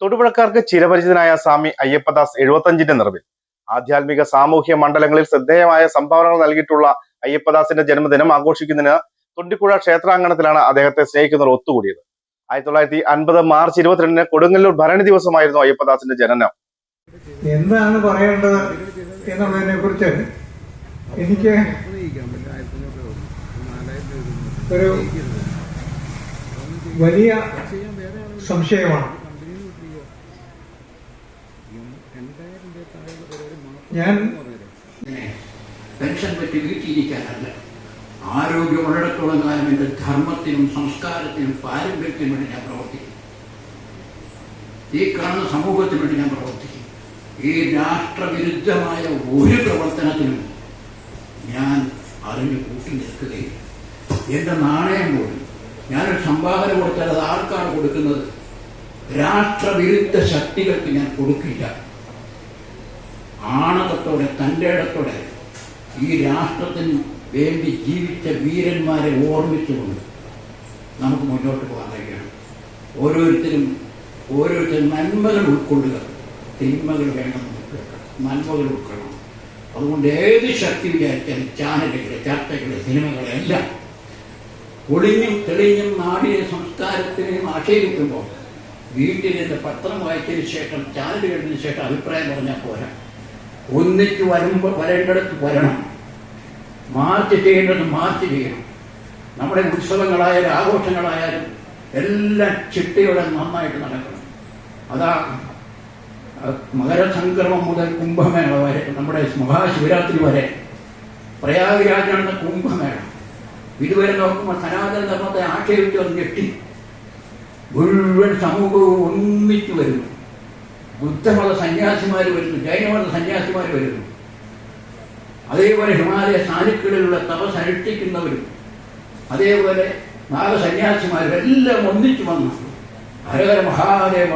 തൊടുപുഴക്കാർക്ക് ചിരപരിചിതനായ സ്വാമി അയ്യപ്പദാസ് 75ന്റെ നിറവിൽ ആധ്യാത്മിക സാമൂഹ്യ മണ്ഡലങ്ങളിൽ ശ്രദ്ധേയമായ സംഭാവനകൾ നൽകിയിട്ടുള്ള അയ്യപ്പദാസിന്റെ ജന്മദിനം ആഘോഷിക്കുന്നതിന് തൊണ്ടിക്കുഴ ക്ഷേത്രാങ്കണത്തിലാണ് അദ്ദേഹത്തെ സ്നേഹിക്കുന്നവർ ഒത്തുകൂടിയത്. 1950 മാർച്ച് 22 കൊടുങ്ങല്ലൂർ ഭരണി ദിവസമായിരുന്നു അയ്യപ്പദാസിന്റെ ജനനം. എന്താണ് പറയേണ്ടത് എന്നുള്ളതിനെ കുറിച്ച് എനിക്ക് ഒരു വലിയ സംശയമാണ്. ഞാൻ പെൻഷൻ പറ്റി വീട്ടിലിരിക്കാനല്ല, ആരോഗ്യമുള്ളിടത്തോളം കാലം എൻ്റെ ധർമ്മത്തിനും സംസ്കാരത്തിനും പാരമ്പര്യത്തിനും വേണ്ടി ഞാൻ പ്രവർത്തിക്കും. ഈ കാണുന്ന സമൂഹത്തിന് വേണ്ടി ഞാൻ പ്രവർത്തിക്കും. ഈ രാഷ്ട്രവിരുദ്ധമായ ഒരു പ്രവർത്തനത്തിനും ഞാൻ അറിഞ്ഞു കൂട്ടി നിൽക്കുകയില്ല. എൻ്റെ നാണയം പോലും ഞാനൊരു സംഭാവന കൊടുത്താൽ അത് ആർക്കാണ് കൊടുക്കുന്നത്? രാഷ്ട്രവിരുദ്ധ ശക്തികൾക്ക് ഞാൻ കൊടുക്കില്ല. ആണവത്തോടെ തൻ്റെ ഇടത്തോടെ ഈ രാഷ്ട്രത്തിന് വേണ്ടി ജീവിച്ച വീരന്മാരെ ഓർമ്മിച്ചുകൊണ്ട് നമുക്ക് മുന്നോട്ട് പോകാൻ കഴിയണം. ഓരോരുത്തരും നന്മകൾ ഉൾക്കൊള്ളുക, തിന്മകൾ വേണം, നന്മകൾ ഉൾക്കൊള്ളണം. അതുകൊണ്ട് ഏത് ശക്തി വിചാരിച്ചാലും ചാനലുകൾ, ചർച്ചകൾ, സിനിമകളെല്ലാം ഒളിഞ്ഞും തെളിഞ്ഞും നാടിനെ സംസ്കാരത്തിനെയും ആക്ഷേപിക്കുമ്പോൾ വീട്ടിൽ നിന്ന് പത്രം വായിച്ചതിന് ശേഷം, ചാനൽ കേട്ടതിന് ശേഷം അഭിപ്രായം പറഞ്ഞാൽ പോരാ. ഒന്നിച്ച് വരേണ്ടടുത്ത് വരണം. മാർച്ച് ചെയ്യേണ്ടത് മാർച്ച് ചെയ്യണം. നമ്മുടെ ഉത്സവങ്ങളായാലും ആഘോഷങ്ങളായാലും എല്ലാം ചിട്ടയോടെ നന്നായിട്ട് നടക്കണം. അതാ മകരസംക്രമം മുതൽ കുംഭമേള വരെ, നമ്മുടെ മഹാശിവരാത്രി വരെ, പ്രയാഗ്രാജ് നടന്ന കുംഭമേള, ഇതുവരെ നോക്കുമ്പോൾ സനാതന ധർമ്മത്തെ ആക്ഷേപിച്ചു അത് ഞെട്ടി. മുഴുവൻ സമൂഹവും ഒന്നിച്ചു വരുന്നു. ബുദ്ധമത സന്യാസിമാർ വരുന്നു, ജൈനമത സന്യാസിമാർ വരുന്നു. അതേപോലെ ഹിമാലയ സാനുക്കളിലുള്ള തപസ് അനുഷ്ഠിക്കുന്നവരും, അതേപോലെ നാഗസന്യാസിമാരും എല്ലാം ഒന്നിച്ചു വന്നു. ഹരഹര മഹാദേവ